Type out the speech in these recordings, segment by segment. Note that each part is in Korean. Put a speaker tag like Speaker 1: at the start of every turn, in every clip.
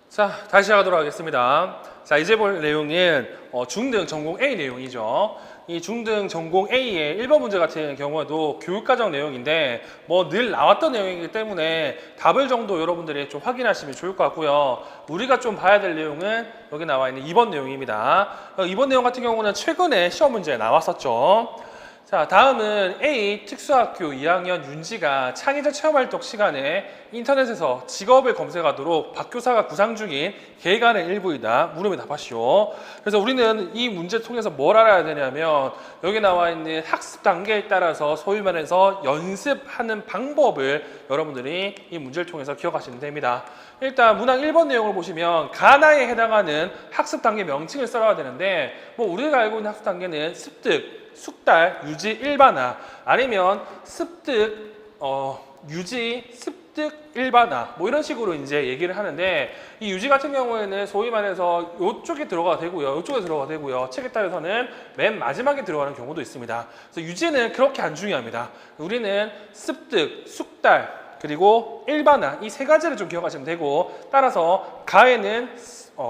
Speaker 1: 자, 다시 시작하도록 하겠습니다. 자, 이제 볼 내용은 중등 전공 A 내용이죠. 이 중등 전공 A의 1번 문제 같은 경우에도 교육과정 내용인데 뭐 늘 나왔던 내용이기 때문에 답을 정도 여러분들이 좀 확인하시면 좋을 것 같고요. 우리가 좀 봐야 될 내용은 여기 나와 있는 2번 내용입니다. 2번 내용 같은 경우는 최근에 시험 문제에 나왔었죠. 자, 다음은 A 특수학교 2학년 윤지가 창의적 체험활동 시간에 인터넷에서 직업을 검색하도록 박교사가 구상 중인 계획안의 일부이다. 물음에 답하시오. 그래서 우리는 이 문제 통해서 뭘 알아야 되냐면 여기 나와 있는 학습 단계에 따라서 소위 말해서 연습하는 방법을 여러분들이 이 문제를 통해서 기억하시면 됩니다. 일단 문항 1번 내용을 보시면 가나에 해당하는 학습 단계 명칭을 써야 되는데 뭐 우리가 알고 있는 학습 단계는 습득, 숙달, 유지, 일반화 아니면 습득, 유지, 습득, 일반화 뭐 이런 식으로 이제 얘기를 하는데 이 유지 같은 경우에는 소위 말해서 이쪽에 들어가 되고요. 이쪽에 들어가 되고요. 책에 따라서는 맨 마지막에 들어가는 경우도 있습니다. 그래서 유지는 그렇게 안 중요합니다. 우리는 습득, 숙달 그리고 일반화 이 세 가지를 좀 기억하시면 되고 따라서 가에는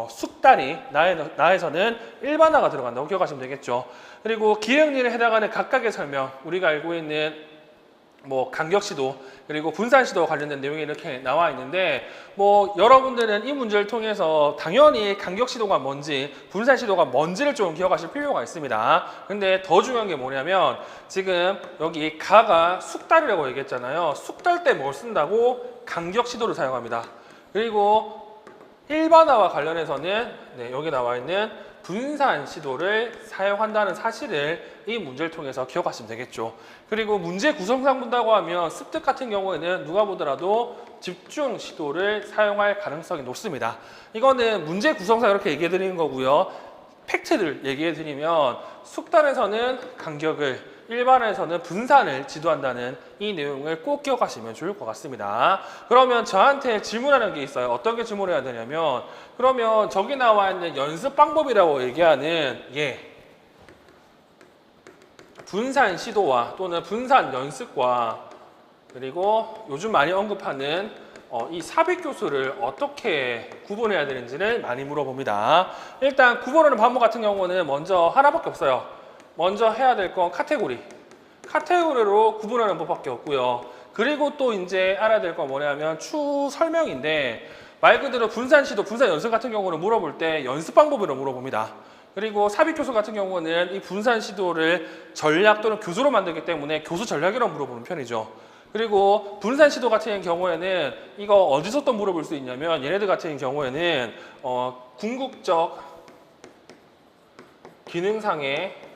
Speaker 1: 숙달이 나에서는 일반화가 들어간다고 기억하시면 되겠죠. 그리고 기억리에 해당하는 각각의 설명 우리가 알고 있는 뭐 간격시도 그리고 분산시도 관련된 내용이 이렇게 나와 있는데 뭐 여러분들은 이 문제를 통해서 당연히 간격시도가 뭔지 분산시도가 뭔지를 좀 기억하실 필요가 있습니다. 근데 더 중요한 게 뭐냐면 지금 여기 가가 숙달이라고 얘기했잖아요. 숙달 때 뭘 쓴다고? 간격시도를 사용합니다. 그리고 일반화와 관련해서는 여기 나와 있는 분산 시도를 사용한다는 사실을 이 문제를 통해서 기억하시면 되겠죠. 그리고 문제 구성상 본다고 하면 습득 같은 경우에는 누가 보더라도 집중 시도를 사용할 가능성이 높습니다. 이거는 문제 구성상 이렇게 얘기해 드리는 거고요. 팩트를 얘기해 드리면 숙달에서는 간격을 일반에서는 분산을 지도한다는 이 내용을 꼭 기억하시면 좋을 것 같습니다. 그러면 저한테 질문하는 게 있어요. 어떤 게 질문해야 되냐면 그러면 저기 나와 있는 연습 방법이라고 얘기하는 분산 시도와 또는 분산 연습과 그리고 요즘 많이 언급하는 이 삽입 교수를 어떻게 구분해야 되는지를 많이 물어봅니다. 일단 구분하는 방법 같은 경우는 먼저 하나밖에 없어요. 먼저 해야 될 건 카테고리로 구분하는 법밖에 없고요. 그리고 또 이제 알아야 될 건 뭐냐면 추 설명인데 말 그대로 분산 시도, 분산 연습 같은 경우는 물어볼 때 연습 방법으로 물어봅니다. 그리고 삽입 교수 같은 경우는 이 분산 시도를 전략 또는 교수로 만들기 때문에 교수 전략이라고 물어보는 편이죠. 그리고 분산 시도 같은 경우에는 이거 어디서 또 물어볼 수 있냐면 얘네들 같은 경우에는 궁극적 기능상의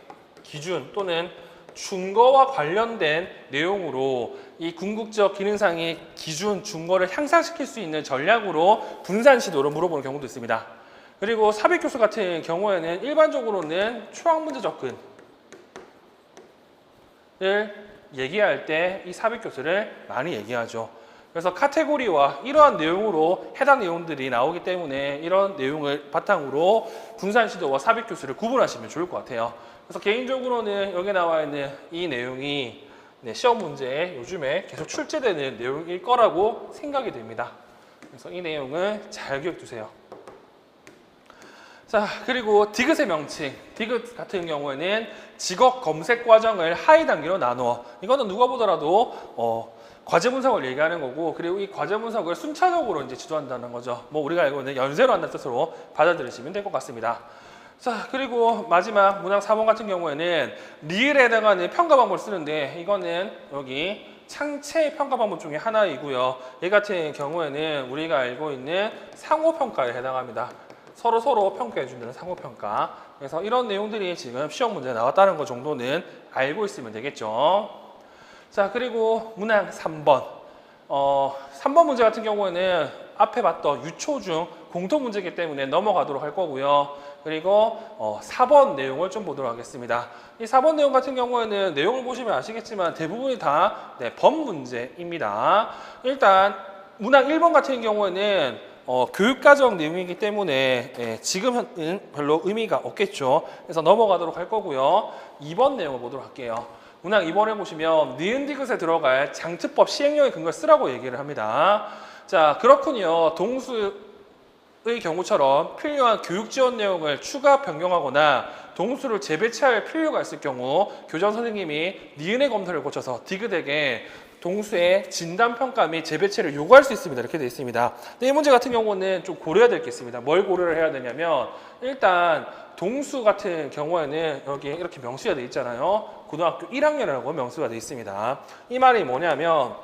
Speaker 1: 기준 또는 준거와 관련된 내용으로 이 궁극적 기능상의 기준, 준거를 향상시킬 수 있는 전략으로 분산 시도를 물어보는 경우도 있습니다. 그리고 삽입 교수 같은 경우에는 일반적으로는 초학 문제 접근을 얘기할 때 이 삽입 교수를 많이 얘기하죠. 그래서 카테고리와 이러한 내용으로 해당 내용들이 나오기 때문에 이런 내용을 바탕으로 분산 시도와 삽입 교수를 구분하시면 좋을 것 같아요. 그래서 개인적으로는 여기 나와 있는 이 내용이 시험 문제에 요즘에 계속 출제되는 내용일 거라고 생각이 됩니다. 그래서 이 내용을 잘 기억해 두세요. 자, 그리고 디귿의 명칭. 디귿 같은 경우에는 직업 검색 과정을 하위 단계로 나누어. 이거는 누가 보더라도 과제 분석을 얘기하는 거고, 그리고 이 과제 분석을 순차적으로 이제 지도한다는 거죠. 뭐 우리가 알고 있는 연쇄로 한다는 뜻으로 받아들이시면 될 것 같습니다. 자, 그리고 마지막 문항 4번 같은 경우에는 리을에 해당하는 평가 방법을 쓰는데 이거는 여기 창체 평가 방법 중에 하나이고요. 얘 같은 경우에는 우리가 알고 있는 상호평가에 해당합니다. 서로 평가해 준다는 상호평가. 그래서 이런 내용들이 지금 시험 문제에 나왔다는 것 정도는 알고 있으면 되겠죠. 자, 그리고 문항 3번. 3번 문제 같은 경우에는 앞에 봤던 유초중 공통 문제이기 때문에 넘어가도록 할 거고요. 그리고 4번 내용을 좀 보도록 하겠습니다. 이 4번 내용 같은 경우에는 내용을 보시면 아시겠지만 대부분이 다 법 문제입니다. 일단 문항 1번 같은 경우에는 교육과정 내용이기 때문에 지금은 별로 의미가 없겠죠. 그래서 넘어가도록 할 거고요. 2번 내용을 보도록 할게요. 문항 2번에 보시면 니은 디귿에 들어갈 장트법 시행령의 근거를 쓰라고 얘기를 합니다. 자, 그렇군요. 동수 경우처럼 필요한 교육 지원 내용을 추가 변경하거나 동수를 재배치할 필요가 있을 경우 교장 선생님이 니은의 검토를 거쳐서 디귿에게 동수의 진단평가 및 재배치를 요구할 수 있습니다. 이렇게 되어 있습니다. 근데 이 문제 같은 경우는 좀 고려해야 될 게 있습니다. 뭘 고려를 해야 되냐면 일단 동수 같은 경우에는 여기 이렇게 명시가 되어 있잖아요. 고등학교 1학년이라고 명시가 되어 있습니다. 이 말이 뭐냐면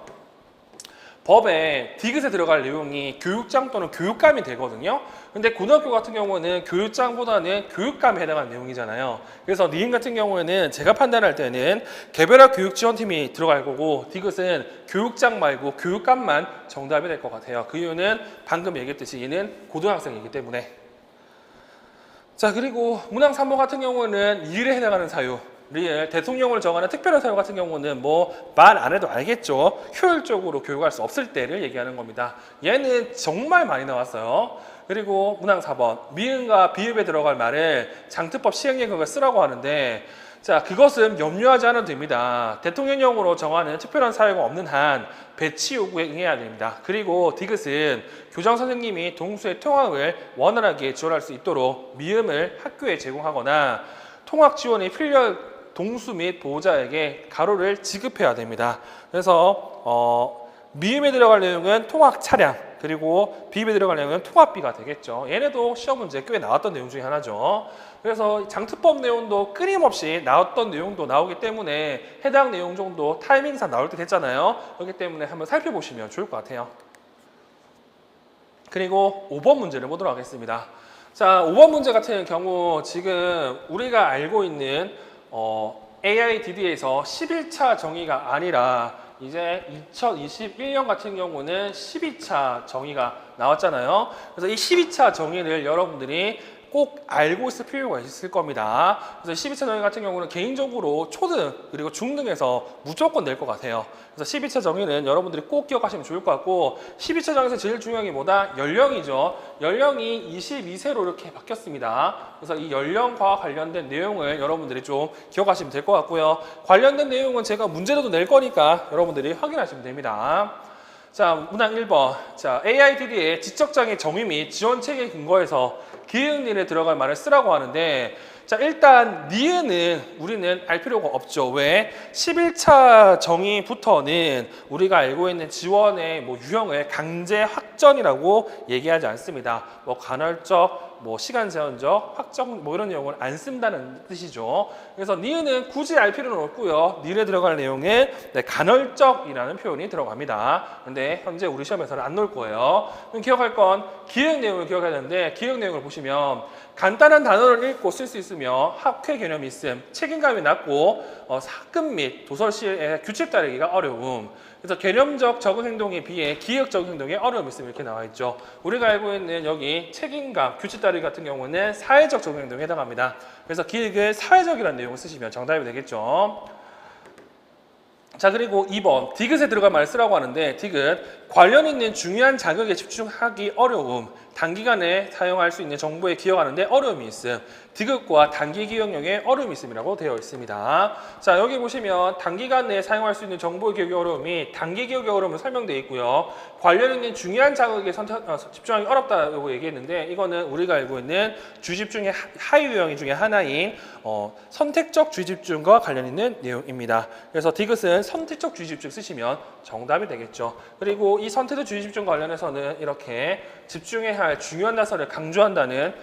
Speaker 1: 법에 디귿에 들어갈 내용이 교육장 또는 교육감이 되거든요. 근데 고등학교 같은 경우는 교육장보다는 교육감에 해당하는 내용이잖아요. 그래서 니은 같은 경우에는 제가 판단할 때는 개별화 교육지원팀이 들어갈 거고 디귿은 교육장 말고 교육감만 정답이 될 것 같아요. 그 이유는 방금 얘기했듯이 얘는 고등학생이기 때문에. 자, 그리고 문항 3번 같은 경우는 일에 해당하는 사유. 리을 대통령을 정하는 특별한 사유 같은 경우는 뭐 말 안 해도 알겠죠. 효율적으로 교육할 수 없을 때를 얘기하는 겁니다. 얘는 정말 많이 나왔어요. 그리고 문항 4번 미음과 비읍에 들어갈 말을 장특법 시행령을 쓰라고 하는데 자, 그것은 염려하지 않아도 됩니다. 대통령령으로 정하는 특별한 사유가 없는 한 배치 요구에 응해야 됩니다. 그리고 디귿은 교장 선생님이 동수의 통학을 원활하게 지원할 수 있도록 미음을 학교에 제공하거나 통학 지원이 필요한 동수 및 보호자에게 가로를 지급해야 됩니다. 그래서 미음에 들어갈 내용은 통학 차량, 그리고 비입에 들어갈 내용은 통학비가 되겠죠. 얘네도 시험 문제 꽤 나왔던 내용 중에 하나죠. 그래서 장특법 내용도 끊임없이 나왔던 내용도 나오기 때문에 해당 내용 정도 타이밍상 나올 때 됐잖아요. 그렇기 때문에 한번 살펴보시면 좋을 것 같아요. 그리고 5번 문제를 보도록 하겠습니다. 자, 5번 문제 같은 경우 지금 우리가 알고 있는 AIDD에서 11차 정의가 아니라 이제 2021년 같은 경우는 12차 정의가 나왔잖아요. 그래서 이 12차 정의를 여러분들이 꼭 알고 있을 필요가 있을 겁니다. 그래서 12차 정의 같은 경우는 개인적으로 초등 그리고 중등에서 무조건 낼 것 같아요. 그래서 12차 정의는 여러분들이 꼭 기억하시면 좋을 것 같고 12차 정의에서 제일 중요한 게 뭐다? 연령이죠. 연령이 22세로 이렇게 바뀌었습니다. 그래서 이 연령과 관련된 내용을 여러분들이 좀 기억하시면 될 것 같고요. 관련된 내용은 제가 문제로도 낼 거니까 여러분들이 확인하시면 됩니다. 자, 문항 1번. 자, AIDD의 지적장애 정의 및 지원 체계 근거에서 기흥리에 들어갈 말을 쓰라고 하는데 자, 일단 니은은 우리는 알 필요가 없죠. 왜? 11차 정의부터는 우리가 알고 있는 지원의 유형을 강제 확전이라고 얘기하지 않습니다. 간헐적, 시간 제한적, 확정 이런 내용을 안 쓴다는 뜻이죠. 그래서 니은은 굳이 알 필요는 없고요. 니은에 들어갈 내용은 간헐적이라는 표현이 들어갑니다. 근데 현재 우리 시험에서는 안 나올 거예요. 그럼 기억할 건 기억 내용을 기억해야 되는데 기억 내용을 보시면 간단한 단어를 읽고 쓸 수 있으며 학회 개념이 있음, 책임감이 낮고 사금 및 도서실의 규칙 따르기가 어려움. 그래서 개념적 적응 행동에 비해 기억 적응 행동에 어려움이 있으면 이렇게 나와 있죠. 우리가 알고 있는 여기 책임감, 규칙 따르기 같은 경우는 사회적 적응 행동에 해당합니다. 그래서 기억을 사회적이라는 내용을 쓰시면 정답이 되겠죠. 자, 그리고 2번 디귿에 들어갈 말을 쓰라고 하는데 디귿 관련 있는 중요한 자극에 집중하기 어려움, 단기간에 사용할 수 있는 정보에 기억하는데 어려움이 있음. 디귿과 단기 기억력에 어려움이 있음이라고 되어 있습니다. 자, 여기 보시면 단기간 내에 사용할 수 있는 정보 기억의 어려움이 단기 기억의 어려움으로 설명되어 있고요. 관련 있는 중요한 자극에 집중하기 어렵다고 얘기했는데 이거는 우리가 알고 있는 주의집중의 하위 유형 중에 하나인 선택적 주의집중과 관련 있는 내용입니다. 그래서 디귿은 선택적 주의집중 쓰시면 정답이 되겠죠. 그리고 이 선택적 주의집중 관련해서는 이렇게 집중해야 할 중요한 단서를 강조한다는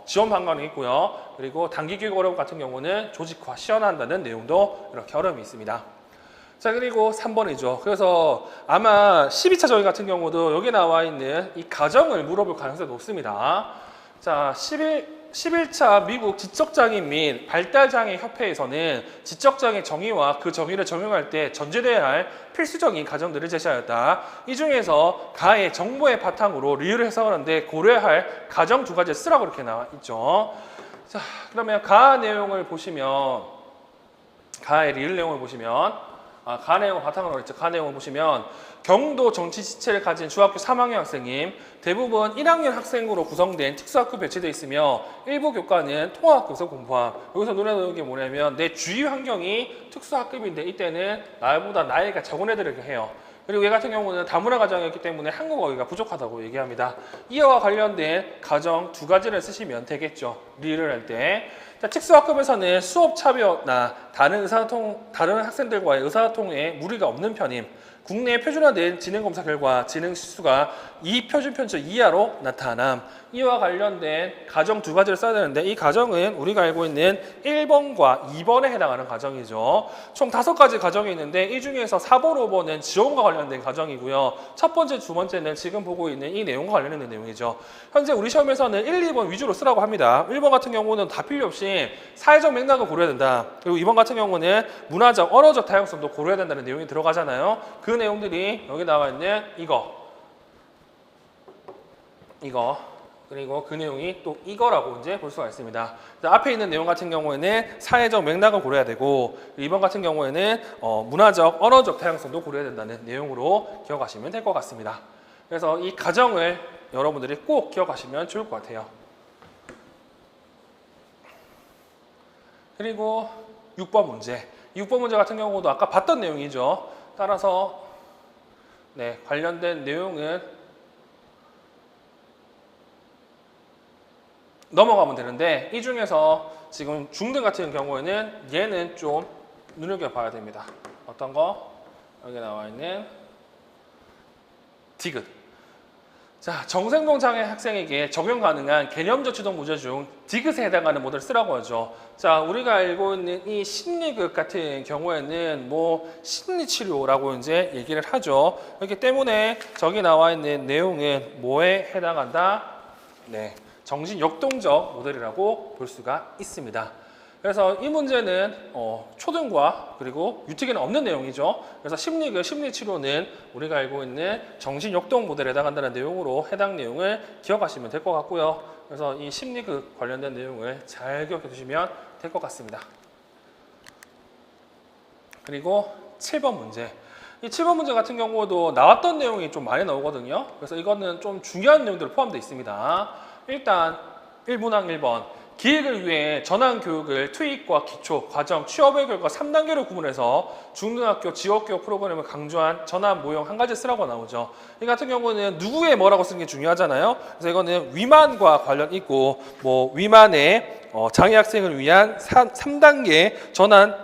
Speaker 1: 지원 방안이 있고요. 그리고 단기 기억 어려움 같은 경우는 조직화, 시연한다는 내용도 이렇게 어려움이 있습니다. 자, 그리고 3번이죠. 그래서 아마 12차 정의 같은 경우도 여기 나와 있는 이 가정을 물어볼 가능성이 높습니다. 자, 11차 미국 지적장애 및 발달장애 협회에서는 지적장애 정의와 그 정의를 적용할 때 전제되어야 할 필수적인 가정들을 제시하였다. 이 중에서 가의 정보의 바탕으로 리을을 해석하는데 고려해야 할 가정 두 가지를 쓰라고 이렇게 나와 있죠. 자, 그러면 가 내용을 보시면 가의 리을 내용을 보시면 가 내용을 바탕으로 했죠. 가 내용을 보시면 경도 정치 지체를 가진 중학교 3학년 학생임, 대부분 1학년 학생으로 구성된 특수학교 배치되어 있으며 일부 교과는 통합학교에서 공부함. 여기서 눈에 넣는 게 뭐냐면 내 주위 환경이 특수학급인데 이때는 나보다 나이가 적은 애들을 해요. 그리고 얘 같은 경우는 다문화 과정이었기 때문에 한국어가 부족하다고 얘기합니다. 이와 관련된 과정 두 가지를 쓰시면 되겠죠. 리를 할 때. 자, 특수학급에서는 수업 차별나 다른 학생들과의 의사소통에 무리가 없는 편임. 국내 표준화된 지능검사 결과 지능 지수가 2표준편차 이하로 나타남. 이와 관련된 가정 두 가지를 써야 되는데 이 가정은 우리가 알고 있는 1번과 2번에 해당하는 가정이죠. 총 5가지 가정이 있는데 이 중에서 4번, 5번은 지원과 관련된 가정이고요. 첫 번째, 두 번째는 지금 보고 있는 이 내용과 관련된 내용이죠. 현재 우리 시험에서는 1, 2번 위주로 쓰라고 합니다. 1번 같은 경우는 다 필요 없이 사회적 맥락을 고려해야 된다. 그리고 2번 같은 경우는 문화적, 언어적 다양성도 고려해야 된다는 내용이 들어가잖아요. 그 내용들이 여기 나와 있는 이거 그리고 그 내용이 또 이거라고 이제 볼 수가 있습니다. 앞에 있는 내용 같은 경우에는 사회적 맥락을 고려해야 되고 2번 같은 경우에는 문화적, 언어적 다양성도 고려해야 된다는 내용으로 기억하시면 될 것 같습니다. 그래서 이 가정을 여러분들이 꼭 기억하시면 좋을 것 같아요. 그리고 6번 문제. 6번 문제 같은 경우도 아까 봤던 내용이죠. 따라서 관련된 내용은 넘어가면 되는데 이 중에서 지금 중등 같은 경우에는 얘는 좀 눈여겨봐야 됩니다. 어떤 거? 여기 나와 있는 디귿. 자, 정생동 장애 학생에게 적용 가능한 개념적 지도 문제 중 디귿에 해당하는 모델을 쓰라고 하죠. 자, 우리가 알고 있는 이 심리극 같은 경우에는 심리치료라고 이제 얘기를 하죠. 그렇기 때문에 저기 나와 있는 내용은 뭐에 해당한다? 정신역동적 모델이라고 볼 수가 있습니다. 그래서 이 문제는 초등과 그리고 유특에는 없는 내용이죠. 그래서 심리학, 심리치료는 우리가 알고 있는 정신역동 모델에 해당한다는 내용으로 해당 내용을 기억하시면 될 것 같고요. 그래서 이 심리학 관련된 내용을 잘 기억해 두시면 될 것 같습니다. 그리고 7번 문제. 이 7번 문제 같은 경우도 나왔던 내용이 좀 많이 나오거든요. 그래서 이거는 좀 중요한 내용들이 포함되어 있습니다. 일단 1문항 1번 기획을 위해 전환교육을 투입과 기초, 과정, 취업의 결과 3단계로 구분해서 중등학교 지역교육 프로그램을 강조한 전환 모형 한 가지 쓰라고 나오죠. 이 같은 경우는 누구의 뭐라고 쓰는 게 중요하잖아요. 그래서 이거는 위만과 관련 있고 위만의 장애 학생을 위한 3단계 전환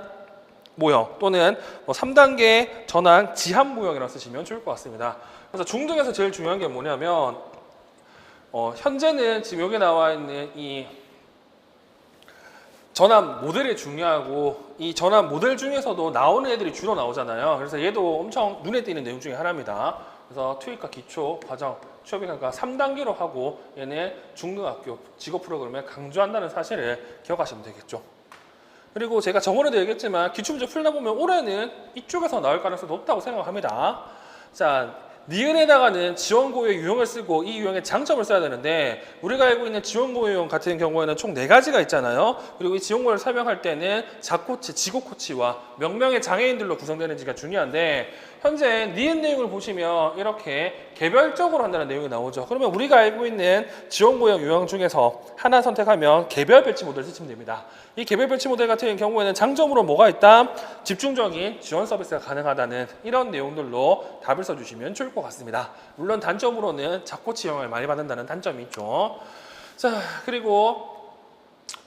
Speaker 1: 모형 또는 3단계 전환 지합 모형이라고 쓰시면 좋을 것 같습니다. 그래서 중등에서 제일 중요한 게 뭐냐면 현재는 지금 여기 나와 있는 이 전환 모델이 중요하고 이 전환 모델 중에서도 나오는 애들이 주로 나오잖아요. 그래서 얘도 엄청 눈에 띄는 내용 중에 하나입니다. 그래서 투입과 기초, 과정, 취업의 결과 3단계로 하고 얘는 중등학교 직업 프로그램에 강조한다는 사실을 기억하시면 되겠죠. 그리고 제가 저번에도 얘기했지만 기출문제 풀다 보면 올해는 이쪽에서 나올 가능성이 높다고 생각합니다. 자, 니은에다가는 지원고의 유형을 쓰고 이 유형의 장점을 써야 되는데 우리가 알고 있는 지원고 유형 같은 경우에는 총 4가지가 있잖아요. 그리고 이 지원고를 설명할 때는 자코치, 지고코치와 명명의 장애인들로 구성되는지가 중요한데 현재 니은 내용을 보시면 이렇게 개별적으로 한다는 내용이 나오죠. 그러면 우리가 알고 있는 지원고형 유형 중에서 하나 선택하면 개별 배치 모델을 쓰시면 됩니다. 이 개별 배치 모델 같은 경우에는 장점으로 뭐가 있다? 집중적인 지원 서비스가 가능하다는 이런 내용들로 답을 써주시면 좋을 것 같습니다. 물론 단점으로는 자코치형을 많이 받는다는 단점이 있죠. 자, 그리고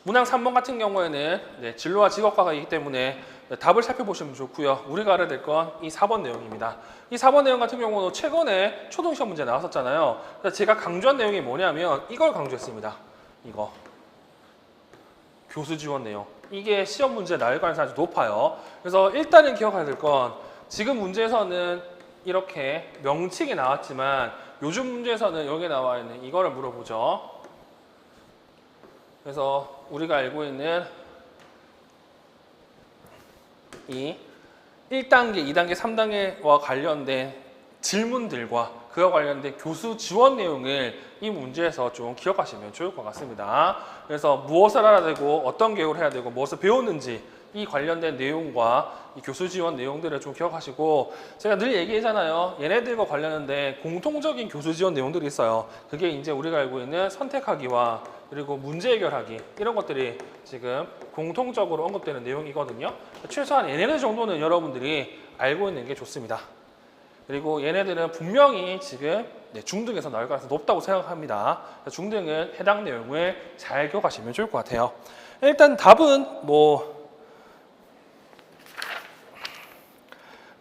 Speaker 1: 문항 3번 같은 경우에는 진로와 직업과가 있기 때문에 답을 살펴보시면 좋고요. 우리가 알아야 될 건 이 4번 내용입니다. 이 4번 내용 같은 경우는 최근에 초등시험 문제 나왔었잖아요. 그래서 제가 강조한 내용이 뭐냐면 이걸 강조했습니다. 이거. 교수 지원 내용. 이게 시험 문제 나올 가능성이 아주 높아요. 그래서 일단은 기억해야 될 건 지금 문제에서는 이렇게 명칭이 나왔지만 요즘 문제에서는 여기 나와 있는 이거를 물어보죠. 그래서 우리가 알고 있는 이 1단계, 2단계, 3단계와 관련된 질문들과 그와 관련된 교수 지원 내용을 이 문제에서 좀 기억하시면 좋을 것 같습니다. 그래서 무엇을 알아야 되고 어떤 교육을 해야 되고 무엇을 배웠는지 이 관련된 내용과 이 교수 지원 내용들을 좀 기억하시고 제가 늘 얘기하잖아요. 얘네들과 관련된 공통적인 교수 지원 내용들이 있어요. 그게 이제 우리가 알고 있는 선택하기와 그리고 문제 해결하기 이런 것들이 지금 공통적으로 언급되는 내용이거든요. 최소한 얘네들 정도는 여러분들이 알고 있는 게 좋습니다. 그리고 얘네들은 분명히 지금 중등에서 나올 가능성이 높다고 생각합니다. 중등은 해당 내용을 잘 기억하시면 좋을 것 같아요. 일단 답은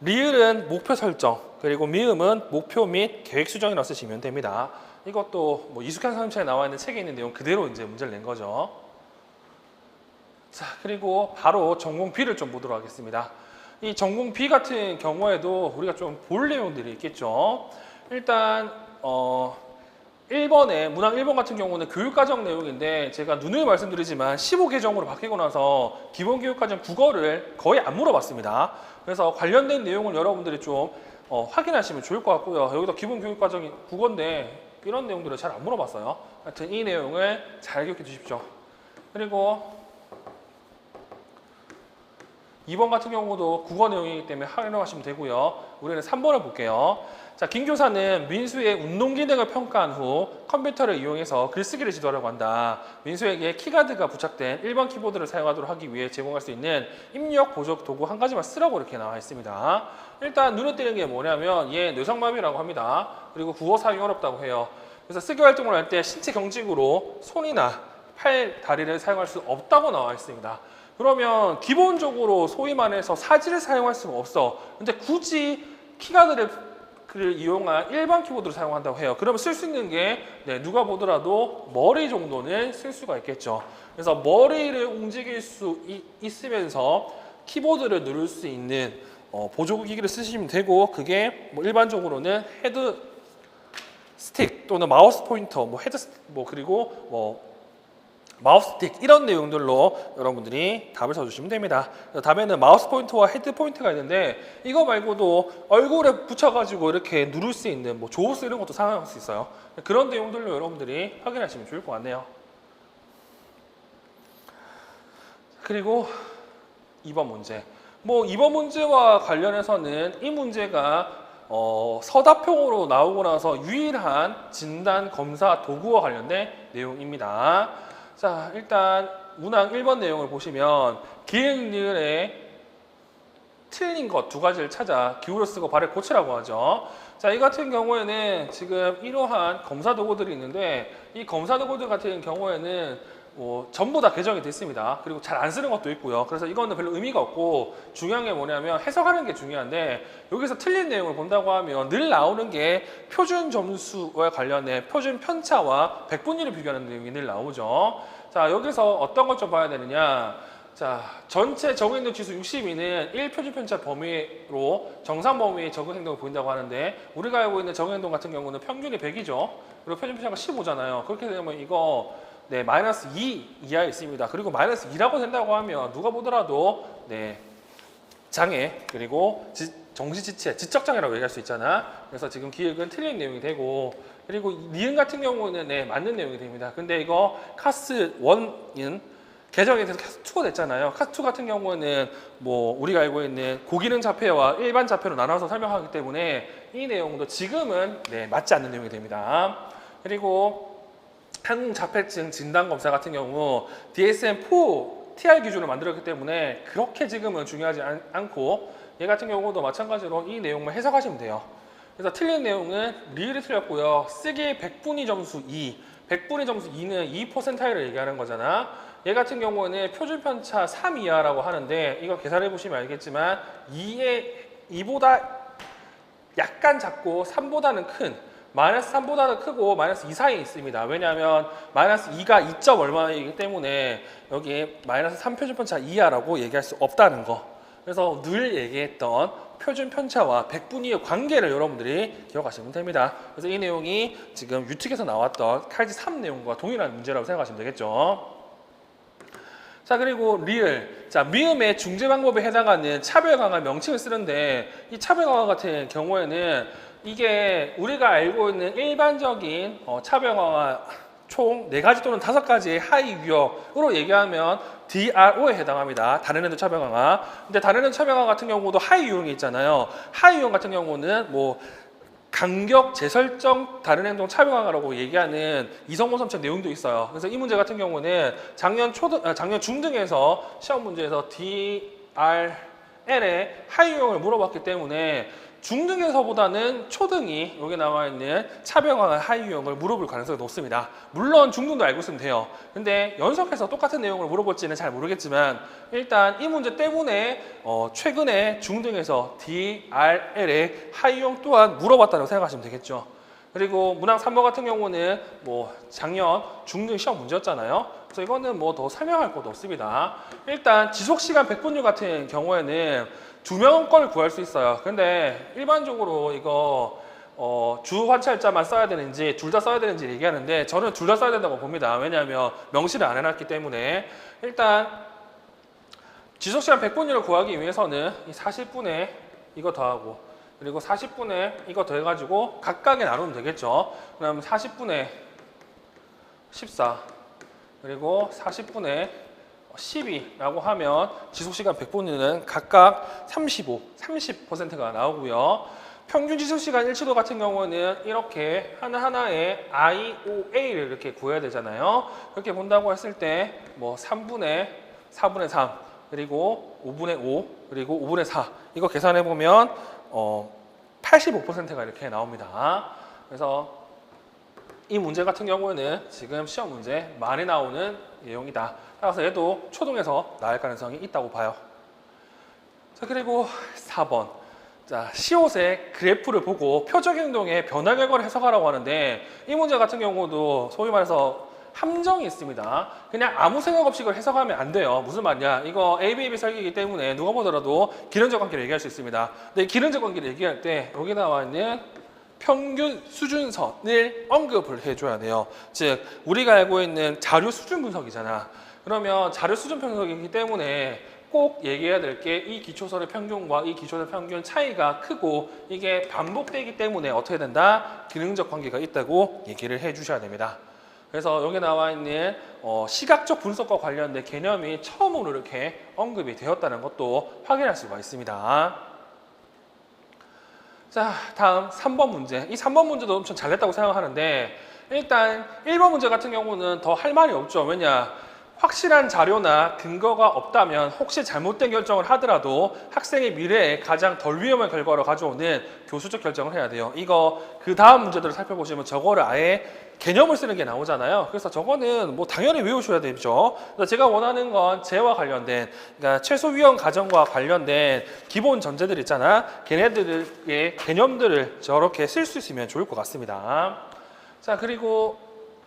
Speaker 1: 리을은 목표 설정, 그리고 미음은 목표 및 계획 수정이라고 쓰시면 됩니다. 이것도 이숙현 선생님에 나와 있는 책에 있는 내용 그대로 이제 문제를 낸 거죠. 자, 그리고 바로 전공 B를 좀 보도록 하겠습니다. 이 전공 B 같은 경우에도 우리가 좀 볼 내용들이 있겠죠. 일단 1번에 문항 1번 같은 경우는 교육과정 내용인데 제가 누누이 말씀드리지만 15개정으로 바뀌고 나서 기본교육과정 국어를 거의 안 물어봤습니다. 그래서 관련된 내용을 여러분들이 좀 확인하시면 좋을 것 같고요. 여기도 기본교육과정이 국어인데 이런 내용들을 잘 안 물어봤어요. 하여튼 이 내용을 잘 기억해 주십시오. 그리고 2번 같은 경우도 국어 내용이기 때문에 활용하시면 되고요. 우리는 3번을 볼게요. 자, 김 교사는 민수의 운동 기능을 평가한 후 컴퓨터를 이용해서 글쓰기를 지도하려고 한다. 민수에게 키가드가 부착된 1번 키보드를 사용하도록 하기 위해 제공할 수 있는 입력 보조 도구 한 가지만 쓰라고 이렇게 나와 있습니다. 일단 눈에 띄는 게 뭐냐면 얘 뇌성마비라고 합니다. 그리고 국어 사용이 어렵다고 해요. 그래서 쓰기 활동을 할 때 신체 경직으로 손이나 팔, 다리를 사용할 수 없다고 나와 있습니다. 그러면 기본적으로 소위 말해서 사지를 사용할 수가 없어. 근데 굳이 키가드를 이용한 일반 키보드를 사용한다고 해요. 그러면 쓸 수 있는 게 누가 보더라도 머리 정도는 쓸 수가 있겠죠. 그래서 머리를 움직일 수 있으면서 키보드를 누를 수 있는 보조기 기기를 쓰시면 되고, 그게 일반적으로는 헤드 스틱 또는 마우스 포인터, 그리고 마우스 스틱 이런 내용들로 여러분들이 답을 써주시면 됩니다. 답에는 마우스 포인터와 헤드 포인터가 있는데 이거 말고도 얼굴에 붙여가지고 이렇게 누를 수 있는 조우스 이런 것도 사용할 수 있어요. 그런 내용들로 여러분들이 확인하시면 좋을 것 같네요. 그리고 2번 문제. 2번 문제와 관련해서는 이 문제가 서답형으로 나오고 나서 유일한 진단 검사 도구와 관련된 내용입니다. 자, 일단 문항 1번 내용을 보시면 기역, 니을에 틀린 것 두 가지를 찾아 기울여 쓰고 발을 고치라고 하죠. 자, 이 같은 경우에는 지금 이러한 검사 도구들이 있는데 이 검사 도구들 같은 경우에는 전부 다 개정이 됐습니다. 그리고 잘 안 쓰는 것도 있고요. 그래서 이거는 별로 의미가 없고 중요한 게 뭐냐면 해석하는 게 중요한데, 여기서 틀린 내용을 본다고 하면 늘 나오는 게 표준 점수와 관련해 표준 편차와 백분위를 비교하는 내용이 늘 나오죠. 자, 여기서 어떤 걸 좀 봐야 되느냐. 자, 전체 적응행동 지수 62는 1표준 편차 범위로 정상 범위의 적응행동을 보인다고 하는데, 우리가 알고 있는 적응행동 같은 경우는 평균이 100이죠. 그리고 표준 편차가 15잖아요. 그렇게 되면 이거 마이너스 2 이하에 있습니다. 그리고 마이너스 2라고 된다고 하면 누가 보더라도 장애, 그리고 정시지체, 지적장애라고 얘기할 수 있잖아. 그래서 지금 기획은 틀린 내용이 되고, 그리고 니은 같은 경우는 맞는 내용이 됩니다. 근데 이거 카스 1은 개정이 돼서 카스 2가 됐잖아요. 카스 2 같은 경우는 우리가 알고 있는 고기능 자폐와 일반 자폐로 나눠서 설명하기 때문에 이 내용도 지금은 맞지 않는 내용이 됩니다. 그리고 한국자폐증 진단검사 같은 경우 DSM-4 TR 기준을 만들었기 때문에 그렇게 지금은 중요하지 않고, 얘 같은 경우도 마찬가지로 이 내용만 해석하시면 돼요. 그래서 틀린 내용은 리을이 틀렸고요. 쓰기 100분위 점수 2, 100분위 점수 2는 2%를 얘기하는 거잖아. 얘 같은 경우는 표준 편차 3 이하라고 하는데, 이거 계산해 보시면 알겠지만 2보다 약간 작고 3보다는 큰, 마이너스 3보다는 크고 마이너스 2 사이에 있습니다. 왜냐하면 마이너스 2가 2점 얼마이기 때문에 여기 마이너스 3 표준 편차 이하라고 얘기할 수 없다는 거. 그래서 늘 얘기했던 표준 편차와 백분위의 관계를 여러분들이 기억하시면 됩니다. 그래서 이 내용이 지금 유특에서 나왔던 칼지 3 내용과 동일한 문제라고 생각하시면 되겠죠. 자, 그리고 리을. 자, 미음의 중재 방법에 해당하는 차별 강화 명칭을 쓰는데, 이 차별 강화 같은 경우에는 이게 우리가 알고 있는 일반적인 차별 강화 총 4가지 또는 5가지의 하위 유형으로 얘기하면 DRO에 해당합니다. 다른 애들 차별 강화. 근데 다른 애들 차별 강화 같은 경우도 하위 유형이 있잖아요. 하위 유형 같은 경우는 간격 재설정 다른 행동 차별 강화라고 얘기하는 이성모 삼책 내용도 있어요. 그래서 이 문제 같은 경우는 작년 중등에서 시험 문제에서 DRL의 하위 유형을 물어봤기 때문에 중등에서보다는 초등이 여기 나와 있는 차병항 하위 유형을 물어볼 가능성이 높습니다. 물론 중등도 알고 있으면 돼요. 근데 연속해서 똑같은 내용을 물어볼지는 잘 모르겠지만 일단 이 문제 때문에 최근에 중등에서 DRL의 하위 유형 또한 물어봤다고 생각하시면 되겠죠. 그리고 문항 3번 같은 경우는 뭐 작년 중등 시험 문제였잖아요. 그래서 이거는 뭐 더 설명할 것도 없습니다. 일단 지속시간 100분율 같은 경우에는 2명권을 구할 수 있어요. 근데 일반적으로 이거 주 관찰자만 써야 되는지 둘 다 써야 되는지 얘기하는데 저는 둘 다 써야 된다고 봅니다. 왜냐하면 명시를 안 해놨기 때문에. 일단 지속시간 100분율을 구하기 위해서는 이 40분에 이거 더하고 그리고 40분에 이거 더해가지고 각각에 나누면 되겠죠. 그럼 40분에 14 그리고 40분에 12라고 하면 지속시간 100분율은 각각 35, 30%가 나오고요. 평균 지속시간 일치도 같은 경우는 이렇게 하나하나의 IOA를 이렇게 구해야 되잖아요. 그렇게 본다고 했을 때 뭐 3분의 4분의 3 그리고 5분의 5 그리고 5분의 4 이거 계산해 보면 85%가 이렇게 나옵니다. 그래서 이 문제 같은 경우에는 지금 시험 문제 많이 나오는 내용이다. 따라서 얘도 초등에서 나올 가능성이 있다고 봐요. 자, 그리고 4번. 자, 시옷의 그래프를 보고 표적 행동의 변화 결과를 해석하라고 하는데 이 문제 같은 경우도 소위 말해서 함정이 있습니다. 그냥 아무 생각 없이 이걸 해석하면 안 돼요. 무슨 말이냐? 이거 ABAB 설계이기 때문에 누가 보더라도 기른적 관계를 얘기할 수 있습니다. 근데 기른적 관계를 얘기할 때 여기 나와 있는 평균 수준선을 언급을 해줘야 돼요. 즉 우리가 알고 있는 자료 수준 분석이잖아. 그러면 자료 수준 분석이기 때문에 꼭 얘기해야 될 게 이 기초선의 평균과 이 기초선의 평균 차이가 크고 이게 반복되기 때문에 어떻게 된다? 기능적 관계가 있다고 얘기를 해주셔야 됩니다. 그래서 여기 나와 있는 시각적 분석과 관련된 개념이 처음으로 이렇게 언급이 되었다는 것도 확인할 수가 있습니다. 자, 다음 3번 문제. 이 3번 문제도 엄청 잘 냈다고 생각하는데 일단 1번 문제 같은 경우는 더 할 말이 없죠. 왜냐? 확실한 자료나 근거가 없다면 혹시 잘못된 결정을 하더라도 학생의 미래에 가장 덜 위험한 결과를 가져오는 교수적 결정을 해야 돼요. 이거 그 다음 문제들을 살펴보시면 저거를 아예 개념을 쓰는 게 나오잖아요. 그래서 저거는 뭐 당연히 외우셔야 되죠. 그래서 제가 원하는 건 재와 관련된, 그러니까 최소 위험 가정과 관련된 기본 전제들 있잖아. 걔네들의 개념들을 저렇게 쓸 수 있으면 좋을 것 같습니다. 자, 그리고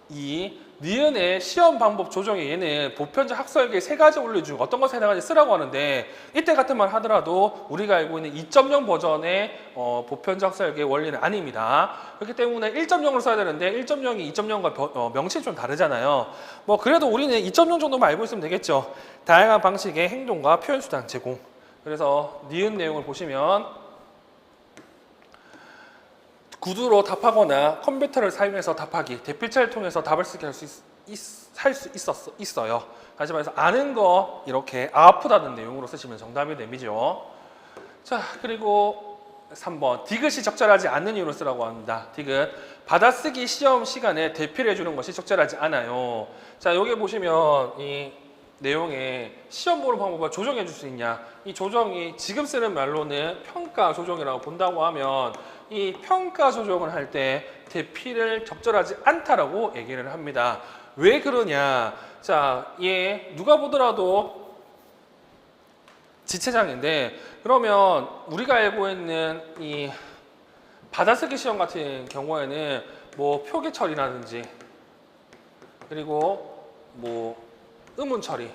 Speaker 1: 이 니은의 시험 방법 조정에 얘는 보편적 학설계 3가지 원리 중 어떤 것을 3가지 쓰라고 하는데 이때 같은 말 하더라도 우리가 알고 있는 2.0 버전의 보편적 학설계 원리는 아닙니다. 그렇기 때문에 1.0을 써야 되는데 1.0이 2.0과 명칭이 좀 다르잖아요. 뭐 그래도 우리는 2.0 정도만 알고 있으면 되겠죠. 다양한 방식의 행동과 표현 수단 제공. 그래서 니은 내용을 보시면 구두로 답하거나 컴퓨터를 사용해서 답하기, 대필자를 통해서 답을 쓰게 할 수 있어요. 다시 말해서 아는 거 이렇게 아프다는 내용으로 쓰시면 정답이 됩니다. 자, 그리고 3번 디귿이 적절하지 않는 이유로 쓰라고 합니다. 디귿 받아쓰기 시험 시간에 대필해 주는 것이 적절하지 않아요. 자, 여기 보시면 이 내용에 시험 보는 방법을 조정해 줄 수 있냐. 이 조정이 지금 쓰는 말로는 평가 조정이라고 본다고 하면 이 평가 조정을 할 때 대필을 적절하지 않다라고 얘기를 합니다. 왜 그러냐? 자, 얘 누가 보더라도 지체장인데 그러면 우리가 알고 있는 이 받아쓰기 시험 같은 경우에는 뭐 표기 처리라든지 그리고 뭐 의문 처리,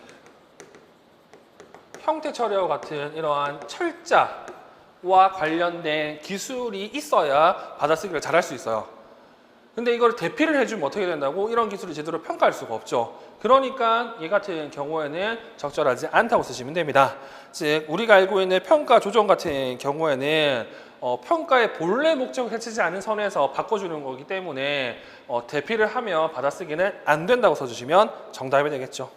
Speaker 1: 형태 처리와 같은 이러한 철자와 관련된 기술이 있어야 받아쓰기를 잘할 수 있어요. 근데 이걸 대필을 해주면 어떻게 된다고? 이런 기술을 제대로 평가할 수가 없죠. 그러니까 얘 같은 경우에는 적절하지 않다고 쓰시면 됩니다. 즉 우리가 알고 있는 평가 조정 같은 경우에는 평가의 본래 목적을 해치지 않은 선에서 바꿔주는 거기 때문에 대필을 하면 받아쓰기는 안 된다고 써주시면 정답이 되겠죠.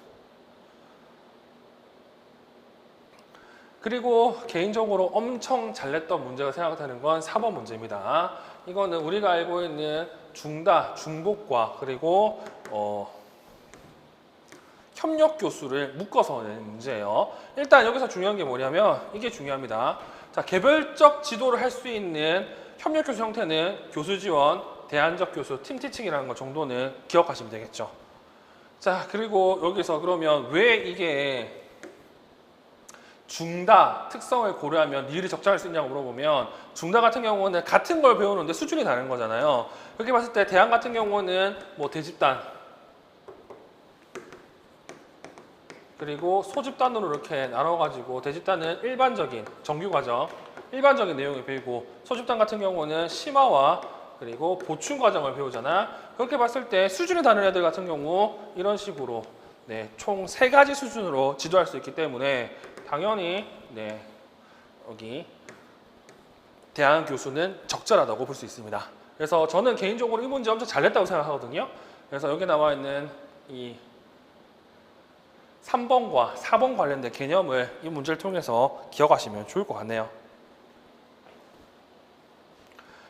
Speaker 1: 그리고 개인적으로 엄청 잘 냈던 문제가 생각되는 건 4번 문제입니다. 이거는 우리가 알고 있는 중다, 중복과 그리고 협력 교수를 묶어서 낸 문제예요. 일단 여기서 중요한 게 뭐냐면 이게 중요합니다. 자, 자, 개별적 지도를 할 수 있는 협력교수 형태는 교수 지원, 대안적 교수, 팀티칭이라는 것 정도는 기억하시면 되겠죠. 자, 그리고 여기서 그러면 왜 이게 중다 특성을 고려하면 니을이 적절할 수 있냐고 물어보면, 중다 같은 경우는 같은 걸 배우는데 수준이 다른 거잖아요. 그렇게 봤을 때 대안 같은 경우는 뭐 대집단 그리고 소집단으로 이렇게 나눠가지고, 대집단은 일반적인 정규과정, 일반적인 내용을 배우고, 소집단 같은 경우는 심화와 그리고 보충 과정을 배우잖아. 그렇게 봤을 때 수준이 다른 애들 같은 경우 이런 식으로 총 3가지 수준으로 지도할 수 있기 때문에 당연히 여기 대안 교수는 적절하다고 볼 수 있습니다. 그래서 저는 개인적으로 이 문제 엄청 잘 냈다고 생각하거든요. 그래서 여기 나와 있는 이 3번과 4번 관련된 개념을 이 문제를 통해서 기억하시면 좋을 것 같네요.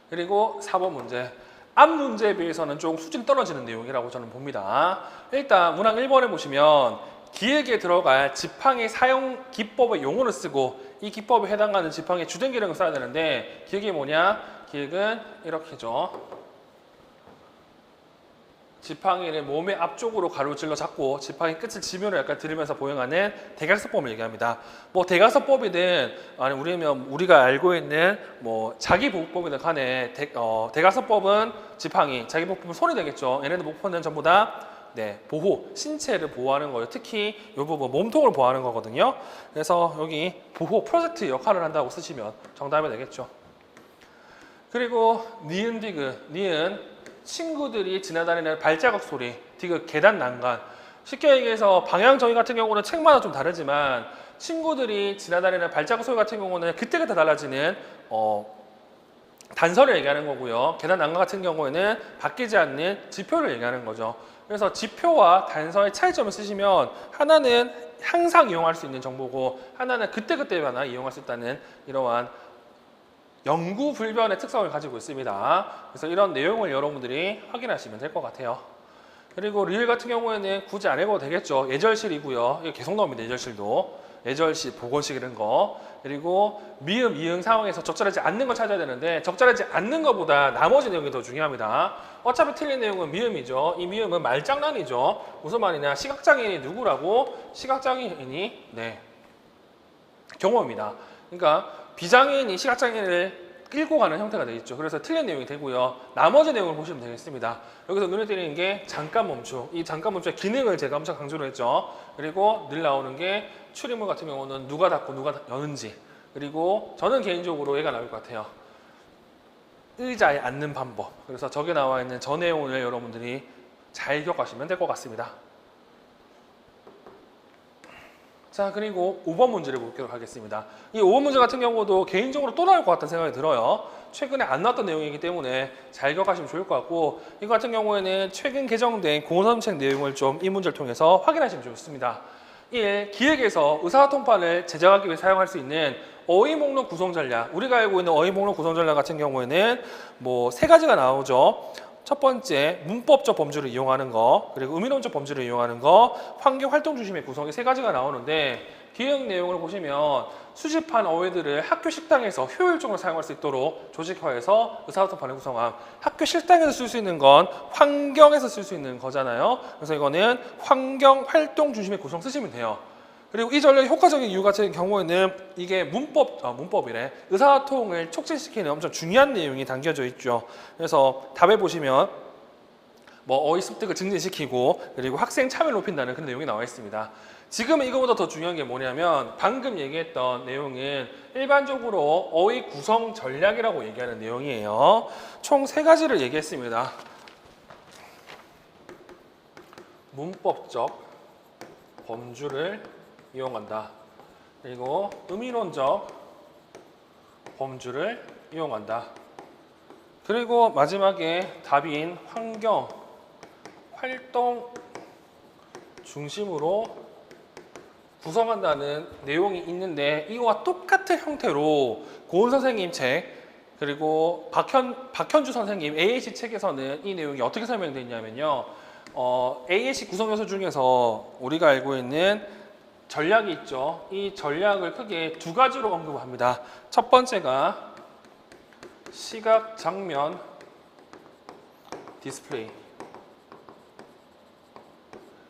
Speaker 1: 그리고 4번 문제. 앞 문제에 비해서는 좀 수준이 떨어지는 내용이라고 저는 봅니다. 일단 문항 1번에 보시면 기획에 들어갈 지팡이 사용 기법의 용어를 쓰고, 이 기법에 해당하는 지팡이 주된 기능을 써야 되는데, 기획이 뭐냐? 기획은 이렇게죠. 지팡이를 몸의 앞쪽으로 가로질러 잡고 지팡이 끝을 지면으로 약간 들으면서 보행하는 대각서법을 얘기합니다. 뭐 대각서법이든 아니면 우리가 알고 있는 뭐 자기보호법이든 간에 대각서법은 지팡이, 자기보호법은 손이 되겠죠. 얘네들 목표는 전부 다 보호, 신체를 보호하는 거예요. 특히 이 부분 몸통을 보호하는 거거든요. 그래서 여기 보호 프로젝트 역할을 한다고 쓰시면 정답이 되겠죠. 그리고 니은 디귿, 니은 친구들이 지나다니는 발자국 소리, 디귿 계단 난간. 쉽게 얘기해서 방향 정의 같은 경우는 책마다 좀 다르지만, 친구들이 지나다니는 발자국 소리 같은 경우는 그때그때 달라지는 단서를 얘기하는 거고요. 계단 난간 같은 경우에는 바뀌지 않는 지표를 얘기하는 거죠. 그래서 지표와 단서의 차이점을 쓰시면, 하나는 항상 이용할 수 있는 정보고 하나는 그때그때마다 이용할 수 있다는 이러한 영구불변의 특성을 가지고 있습니다. 그래서 이런 내용을 여러분들이 확인하시면 될 것 같아요. 그리고 리을 같은 경우에는 굳이 안 읽어도 되겠죠. 예절실이고요. 이거 계속 나옵니다. 예절실도. 예절실, 보건식 이런 거. 그리고 미음, 이응 상황에서 적절하지 않는 걸 찾아야 되는데, 적절하지 않는 것보다 나머지 내용이 더 중요합니다. 어차피 틀린 내용은 미음이죠. 이 미음은 말장난이죠. 무슨 말이냐? 시각장애인이 누구라고? 시각장애인이 경호입니다. 그러니까 비장애인이 시각장애인을 끌고 가는 형태가 되겠죠. 그래서 틀린 내용이 되고요. 나머지 내용을 보시면 되겠습니다. 여기서 눈에 띄는 게 잠깐 멈춤. 이 잠깐 멈춤의 기능을 제가 엄청 강조를 했죠. 그리고 늘 나오는 게 출입문 같은 경우는 누가 닫고 누가 여는지. 그리고 저는 개인적으로 얘가 나올 것 같아요. 의자에 앉는 방법. 그래서 저기 나와 있는 저 내용을 여러분들이 잘 기억하시면 될 것 같습니다. 자, 그리고 5번 문제를 보도록 하겠습니다. 이 5번 문제 같은 경우도 개인적으로 또 나올 것 같다는 생각이 들어요. 최근에 안 나왔던 내용이기 때문에 잘 기억하시면 좋을 것 같고, 이거 같은 경우에는 최근 개정된 공원정책 내용을 좀 이 문제를 통해서 확인하시면 좋습니다. 1. 기획에서 의사소통판을 제작하기 위해 사용할 수 있는 어휘 목록 구성 전략. 우리가 알고 있는 어휘 목록 구성 전략 같은 경우에는 뭐 3가지가 나오죠. 첫 번째, 문법적 범주를 이용하는 거, 그리고 의미론적 범주를 이용하는 거, 환경 활동 중심의 구성이 3가지가 나오는데, 기획 내용을 보시면 수집한 어휘들을 학교 식당에서 효율적으로 사용할 수 있도록 조직화해서 의사소통판을 구성함. 학교 식당에서 쓸 수 있는 건 환경에서 쓸 수 있는 거잖아요. 그래서 이거는 환경 활동 중심의 구성 쓰시면 돼요. 그리고 이 전략이 효과적인 이유 같은 경우에는 이게 문법이래. 의사소통을 촉진시키는 엄청 중요한 내용이 담겨져 있죠. 그래서 답에 보시면 뭐 어휘 습득을 증진시키고 그리고 학생 참여를 높인다는 그런 내용이 나와 있습니다. 지금은 이거보다 더 중요한 게 뭐냐면, 방금 얘기했던 내용은 일반적으로 어휘 구성 전략이라고 얘기하는 내용이에요. 총 3가지를 얘기했습니다. 문법적 범주를 이용한다. 그리고 의미론적 범주를 이용한다. 그리고 마지막에 답인 환경, 활동 중심으로 구성한다는 내용이 있는데, 이거와 똑같은 형태로 고은 선생님 책, 그리고 박현주 선생님 AAC 책에서는 이 내용이 어떻게 설명되어 있냐면요. AAC 구성 요소 중에서 우리가 알고 있는 전략이 있죠. 이 전략을 크게 두 가지로 언급합니다. 첫 번째가 시각 장면 디스플레이.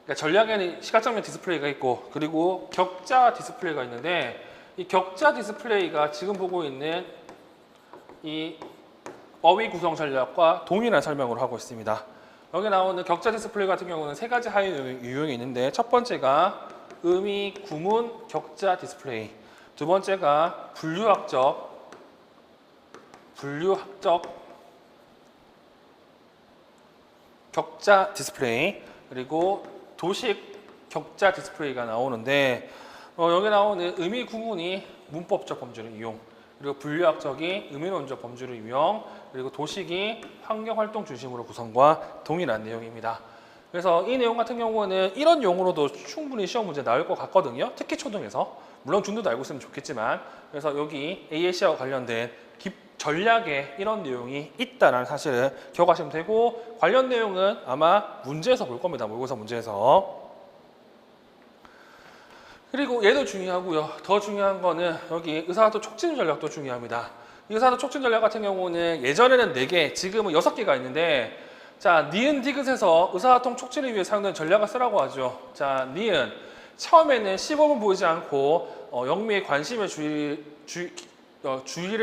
Speaker 1: 그러니까 전략에는 시각 장면 디스플레이가 있고 그리고 격자 디스플레이가 있는데 이 격자 디스플레이가 지금 보고 있는 이 어휘 구성 전략과 동일한 설명을 하고 있습니다. 여기 나오는 격자 디스플레이 같은 경우는 세 가지 하위 유형이 있는데 첫 번째가 의미 구문 격자 디스플레이, 두 번째가 분류학적 격자 디스플레이, 그리고 도식 격자 디스플레이가 나오는데 여기 나오는 의미 구문이 문법적 범주를 이용, 그리고 분류학적이 의미론적 범주를 이용, 그리고 도식이 환경활동 중심으로 구성과 동일한 내용입니다. 그래서 이 내용 같은 경우는 이런 용어로도 충분히 시험 문제 나올 것 같거든요. 특히 초등에서. 물론 중도도 알고 있으면 좋겠지만, 그래서 여기 AAC하고 관련된 전략에 이런 내용이 있다는 사실을 기억하시면 되고, 관련 내용은 아마 문제에서 볼 겁니다. 모의고사 문제에서. 그리고 얘도 중요하고요. 더 중요한 거는 여기 의사활동 촉진 전략도 중요합니다. 이 의사활동 촉진 전략 같은 경우는 예전에는 4개, 지금은 6개가 있는데, 자, 니은 디귿에서 의사소통 촉진을 위해 사용되는 전략을 쓰라고 하죠. 자, 니은. 처음에는 시범은 보이지 않고 영미의 관심의 주의를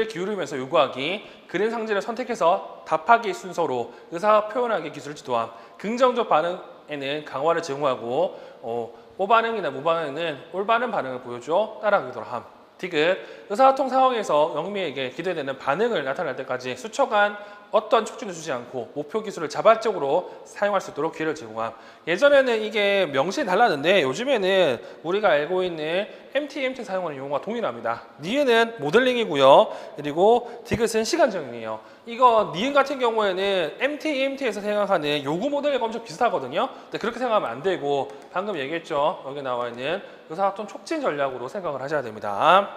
Speaker 1: 기울이면서 요구하기, 그림 상징을 선택해서 답하기 순서로 의사 표현하기 기술을 지도함. 긍정적 반응에는 강화를 제공하고 오반응이나 무반응은 올바른 반응을 보여줘 따라가도록 함. 디귿. 의사소통 상황에서 영미에게 기대되는 반응을 나타낼 때까지 수초간 어떤 촉진을 주지 않고 목표 기술을 자발적으로 사용할 수 있도록 기회를 제공함. 예전에는 이게 명시에 달랐는데 요즘에는 우리가 알고 있는 MT 사용하는 용어가 동일합니다. 니은은 모델링이고요. 그리고 디귿은 시간정의예요. 이거 니은 같은 경우에는 MT에서 생각하는 요구 모델과 엄청 비슷하거든요. 근데 그렇게 생각하면 안 되고 방금 얘기했죠. 여기 나와 있는 의사소통 촉진 전략으로 생각을 하셔야 됩니다.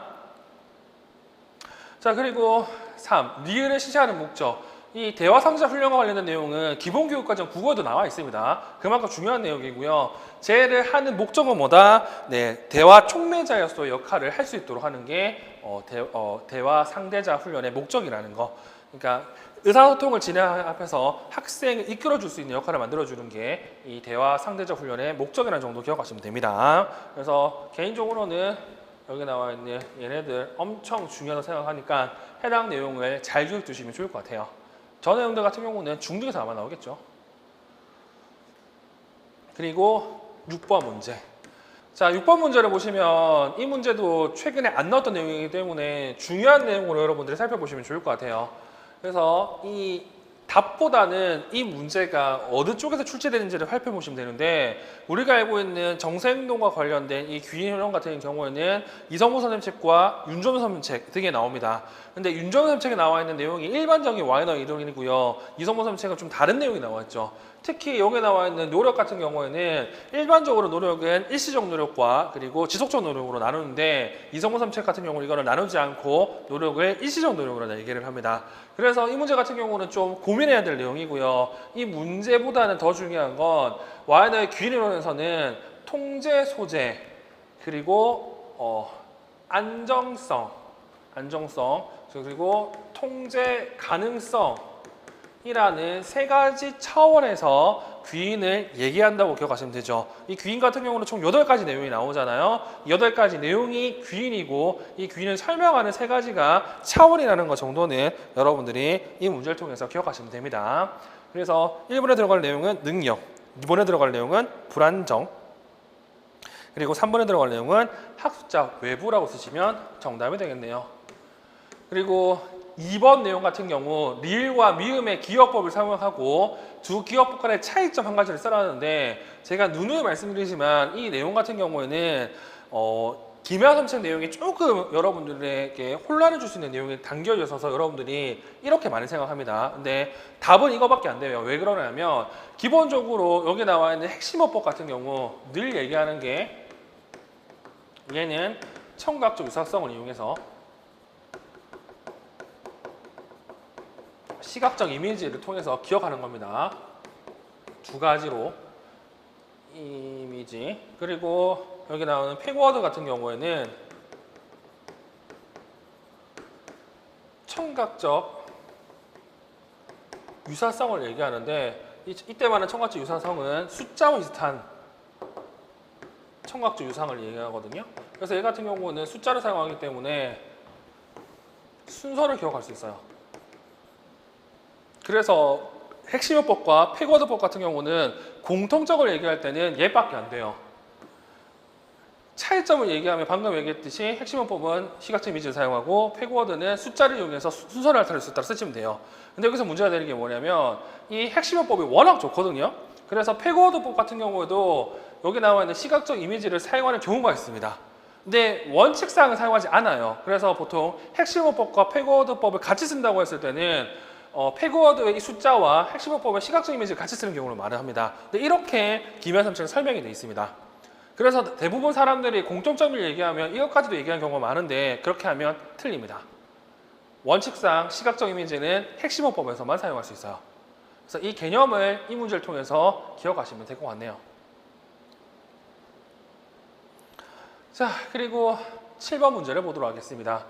Speaker 1: 자, 그리고 3. 니은을 시시하는 목적. 이 대화 상자 훈련과 관련된 내용은 기본교육과정 국어에도 나와 있습니다. 그만큼 중요한 내용이고요. 쟤를 하는 목적은 뭐다? 네, 대화 촉매자로서의 역할을 할 수 있도록 하는 게 대화 상대자 훈련의 목적이라는 거. 그러니까 의사소통을 진행하면서 학생을 이끌어줄 수 있는 역할을 만들어주는 게 이 대화 상대자 훈련의 목적이라는 정도 기억하시면 됩니다. 그래서 개인적으로는 여기 나와 있는 얘네들 엄청 중요하다고 생각하니까 해당 내용을 잘 기억해 두시면 좋을 것 같아요. 저 내용들 같은 경우는 중등에서 아마 나오겠죠. 그리고 6번 문제. 자, 6번 문제를 보시면 이 문제도 최근에 안 나왔던 내용이기 때문에 중요한 내용으로 여러분들이 살펴보시면 좋을 것 같아요. 그래서 이 답보다는 이 문제가 어느 쪽에서 출제되는지를 살펴보시면 되는데, 우리가 알고 있는 정세행동과 관련된 이 귀인훈련 같은 경우에는 이성무 선생님 책과 윤정현 선생님 책 등에 나옵니다. 근데 윤정현 선생님 책에 나와 있는 내용이 일반적인 와이너 이론이고요. 이성무 선생님 책은 좀 다른 내용이 나와 있죠. 특히 여기 나와 있는 노력 같은 경우에는 일반적으로 노력은 일시적 노력과 그리고 지속적 노력으로 나누는데, 이성무 선생님 책 같은 경우는 이거를 나누지 않고 노력을 일시적 노력으로 얘기를 합니다. 그래서 이 문제 같은 경우는 좀 고민해야 될 내용이고요. 이 문제보다는 더 중요한 건 와이너의 귀인이론에서는 통제 소재, 그리고 안정성, 그리고 통제 가능성 이라는 세 가지 차원에서 귀인을 얘기한다고 기억하시면 되죠. 이 귀인 같은 경우는 총 8가지 내용이 나오잖아요. 8가지 내용이 귀인이고 이 귀인을 설명하는 세 가지가 차원이라는 것 정도는 여러분들이 이 문제를 통해서 기억하시면 됩니다. 그래서 1번에 들어갈 내용은 능력, 2번에 들어갈 내용은 불안정, 그리고 3번에 들어갈 내용은 학습자 외부라고 쓰시면 정답이 되겠네요. 그리고 2번 내용 같은 경우 리을과 미음의 기억법을 사용하고 두 기억법 간의 차이점 한 가지를 써놨는데, 제가 누누이 말씀드리지만 이 내용 같은 경우에는 김혜아 선생 내용이 조금 여러분들에게 혼란을 줄 수 있는 내용이 담겨져 있어서 여러분들이 이렇게 많이 생각합니다. 근데 답은 이거밖에 안 돼요. 왜 그러냐면 기본적으로 여기 나와 있는 핵심어법 같은 경우 늘 얘기하는 게, 얘는 청각적 유사성을 이용해서 시각적 이미지를 통해서 기억하는 겁니다. 두 가지로 이미지 이미지. 그리고 여기 나오는 패거워드 같은 경우에는 청각적 유사성을 얘기하는데 이때 말하는 청각적 유사성은 숫자와 비슷한 청각적 유상을 얘기하거든요. 그래서 얘 같은 경우는 숫자를 사용하기 때문에 순서를 기억할 수 있어요. 그래서 핵심요법과 패거워드법 같은 경우는 공통적으로 얘기할 때는 얘밖에 안 돼요. 차이점을 얘기하면 방금 얘기했듯이 핵심요법은 시각적 이미지를 사용하고 패거워드는 숫자를 이용해서 순서를 나타낼 수 있다고 쓰시면 돼요. 근데 여기서 문제가 되는 게 뭐냐면 이 핵심요법이 워낙 좋거든요. 그래서 패거워드법 같은 경우에도 여기 나와 있는 시각적 이미지를 사용하는 경우가 있습니다. 근데 원칙상은 사용하지 않아요. 그래서 보통 핵심요법과 패거워드법을 같이 쓴다고 했을 때는 패거워드의 이 숫자와 핵심요법의 시각적 이미지를 같이 쓰는 경우를 말합니다. 근데 이렇게 기면삼층은 설명이 되어 있습니다. 그래서 대부분 사람들이 공통점을 얘기하면 이것까지도 얘기하는 경우가 많은데 그렇게 하면 틀립니다. 원칙상 시각적 이미지는 핵심요법에서만 사용할 수 있어요. 그래서 이 개념을 이 문제를 통해서 기억하시면 될 것 같네요. 자, 그리고 7번 문제를 보도록 하겠습니다.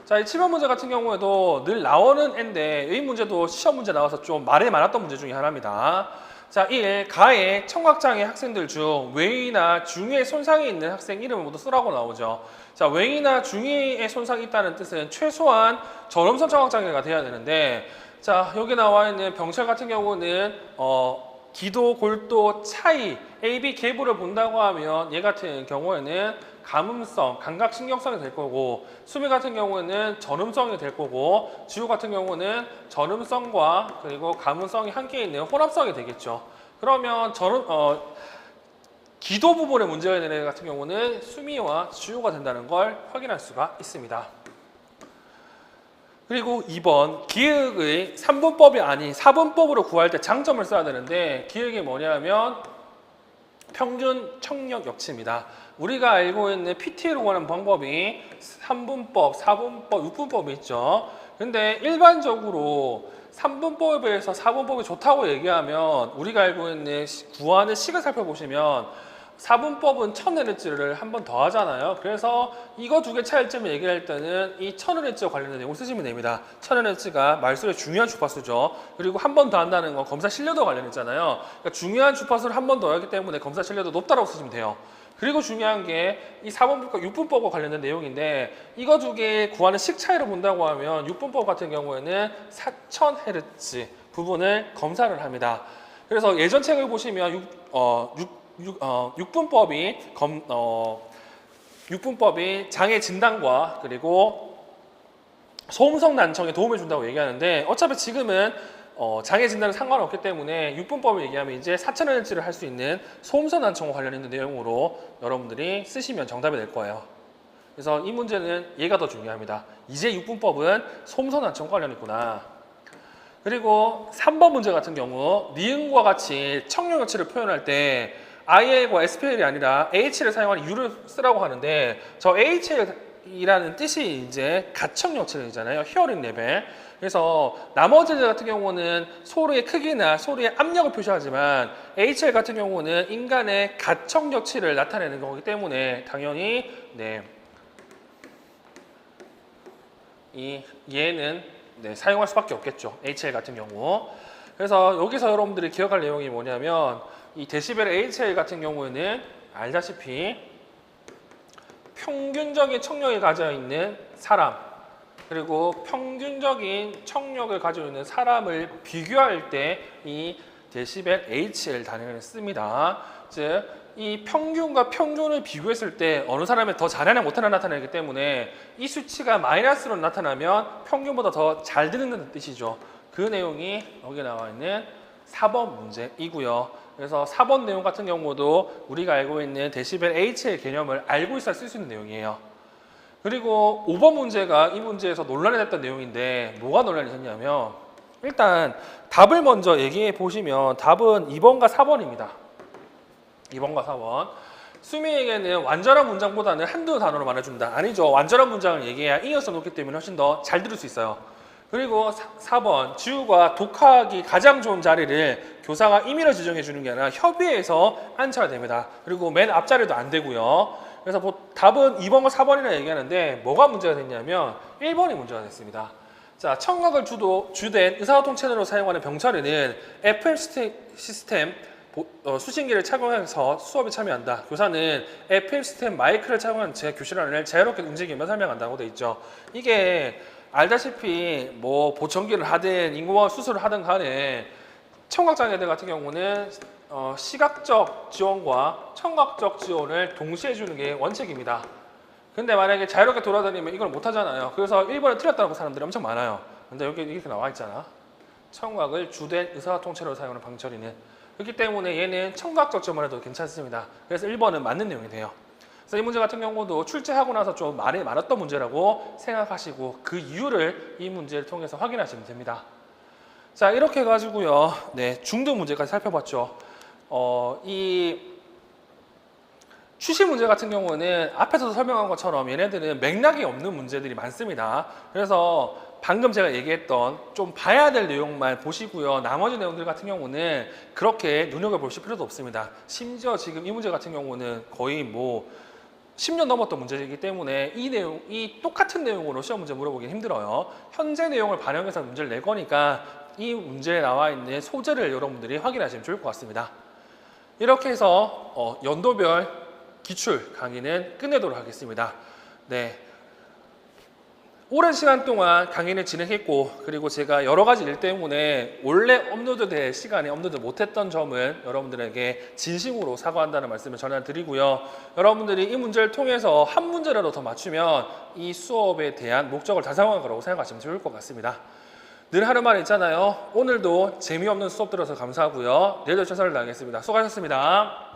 Speaker 1: 자, 이 7번 문제 같은 경우에도 늘 나오는 애인데 이 문제도 시험 문제 나와서 좀 말이 많았던 문제 중에 하나입니다. 자, 1. 가해 청각장애 학생들 중 외의나 중의의 손상이 있는 학생 이름을 모두 쓰라고 나오죠. 자, 외의나 중의의 손상이 있다는 뜻은 최소한 저음성 청각장애가 돼야 되는데, 자, 여기 나와 있는 병철 같은 경우는 기도, 골도, 차이, A, B 계부를 본다고 하면 얘 같은 경우에는 감음성, 감각신경성이 될 거고, 수미 같은 경우는 전음성이 될 거고, 지우 같은 경우는 전음성과 그리고 감음성이 함께 있는 혼합성이 되겠죠. 그러면 기도 부분에 문제가 있는 애 같은 경우는 수미와 지우가 된다는 걸 확인할 수가 있습니다. 그리고 2번, 기억의 3분법이 아닌 4분법으로 구할 때 장점을 써야 되는데 기억이 뭐냐면 평균 청력 역치입니다. 우리가 알고 있는 PT로 구하는 방법이 3분법, 4분법, 6분법이 있죠. 근데 일반적으로 3분법에서 4분법이 좋다고 얘기하면 우리가 알고 있는 구하는 식을 살펴보시면 4분법은 1000Hz를 한 번 더 하잖아요. 그래서 이거 두 개 차이점을 얘기할 때는 이 1000Hz와 관련된 내용을 쓰시면 됩니다. 1000Hz가 말소의 중요한 주파수죠. 그리고 한 번 더 한다는 건 검사 신뢰도와 관련있잖아요. 그러니까 중요한 주파수를 한 번 더 하기 때문에 검사 신뢰도 높다고 쓰시면 돼요. 그리고 중요한 게 이 4분법과 6분법과 관련된 내용인데 이거 두 개 구하는 식 차이를 본다고 하면 6분법 같은 경우에는 4000Hz 부분을 검사를 합니다. 그래서 예전 책을 보시면 6분법이 장애 진단과 그리고 소음성 난청에 도움을 준다고 얘기하는데 어차피 지금은 장애 진단은 상관없기 때문에 6분법을 얘기하면 이제 4000Hz를 할 수 있는 소음성 난청과 관련 있는 내용으로 여러분들이 쓰시면 정답이 될 거예요. 그래서 이 문제는 얘가 더 중요합니다. 이제 6분법은 소음성 난청과 관련 있구나. 그리고 3번 문제 같은 경우 니은과 같이 청력 여치를 표현할 때 IL과 SPL이 아니라 H를 사용하는 U를 쓰라고 하는데 저 HL이라는 뜻이 이제 가청 여치이잖아요. 히어링 레벨. 그래서 나머지들 같은 경우는 소리의 크기나 소리의 압력을 표시하지만 HL 같은 경우는 인간의 가청 여치를 나타내는 거기 때문에 당연히 얘는 사용할 수밖에 없겠죠. HL 같은 경우. 그래서 여기서 여러분들이 기억할 내용이 뭐냐면 이 데시벨 HL 같은 경우에는 알다시피 평균적인 청력을 가지고 있는 사람 그리고 평균적인 청력을 가지고 있는 사람을 비교할 때 이 데시벨 HL 단위를 씁니다. 즉, 이 평균과 평균을 비교했을 때 어느 사람이 더 잘하나 못하나 나타나기 때문에 이 수치가 마이너스로 나타나면 평균보다 더 잘 듣는다는 뜻이죠. 그 내용이 여기 나와 있는 4번 문제이고요. 그래서 4번 내용 같은 경우도 우리가 알고 있는 데시벨 H의 개념을 알고 있어야 쓸 수 있는 내용이에요. 그리고 5번 문제가 이 문제에서 논란이 됐던 내용인데 뭐가 논란이 됐냐면 일단 답을 먼저 얘기해 보시면 답은 2번과 4번입니다. 2번과 4번. 수미에게는 완전한 문장보다는 한두 단어로 말해준다. 아니죠. 완전한 문장을 얘기해야 잉여성 높기 때문에 훨씬 더 잘 들을 수 있어요. 그리고 4번 지우가 독학이 가장 좋은 자리를 교사가 임의로 지정해 주는 게 아니라 협의해서 앉혀야 됩니다. 그리고 맨 앞자리도 안 되고요. 그래서 답은 2번과 4번이라 얘기하는데 뭐가 문제가 됐냐면 1번이 문제가 됐습니다. 자, 청각을 주된 의사소통 채널로 사용하는 병철이는 FM 시스템 수신기를 착용해서 수업에 참여한다. 교사는 FM 시스템 마이크를 착용한 채 교실 안을 자유롭게 움직이며 설명한다고 돼 있죠. 이게 알다시피 뭐 보청기를 하든 인공호흡 수술을 하든 간에 청각장애들 같은 경우는 시각적 지원과 청각적 지원을 동시에 주는 게 원칙입니다. 근데 만약에 자유롭게 돌아다니면 이걸 못 하잖아요. 그래서 1번을 틀렸다고 사람들이 엄청 많아요. 근데 여기 이렇게 나와 있잖아. 청각을 주된 의사소통체로 사용하는 방철이는. 그렇기 때문에 얘는 청각적 지원만 해도 괜찮습니다. 그래서 1번은 맞는 내용이 돼요. 그래서 이 문제 같은 경우도 출제하고 나서 좀 말이 많았던 문제라고 생각하시고 그 이유를 이 문제를 통해서 확인하시면 됩니다. 자, 이렇게 해가지고요. 네, 중등 문제까지 살펴봤죠. 이 추시 문제 같은 경우는 앞에서도 설명한 것처럼 얘네들은 맥락이 없는 문제들이 많습니다. 그래서 방금 제가 얘기했던 좀 봐야 될 내용만 보시고요. 나머지 내용들 같은 경우는 그렇게 눈여겨보실 필요도 없습니다. 심지어 지금 이 문제 같은 경우는 거의 뭐 10년 넘었던 문제이기 때문에 이 똑같은 내용으로 시험 문제 물어보기 힘들어요. 현재 내용을 반영해서 문제를 낼 거니까 이 문제에 나와 있는 소재를 여러분들이 확인하시면 좋을 것 같습니다. 이렇게 해서 연도별 기출 강의는 끝내도록 하겠습니다. 네. 오랜 시간 동안 강의를 진행했고, 그리고 제가 여러 가지 일 때문에 원래 업로드될 시간에 업로드 못했던 점은 여러분들에게 진심으로 사과한다는 말씀을 전해드리고요. 여러분들이 이 문제를 통해서 한 문제라도 더 맞추면 이 수업에 대한 목적을 달성한 거라고 생각하시면 좋을 것 같습니다. 늘 하는 말 있잖아요. 오늘도 재미없는 수업 들어서 감사하고요. 내일도 최선을 다하겠습니다. 수고하셨습니다.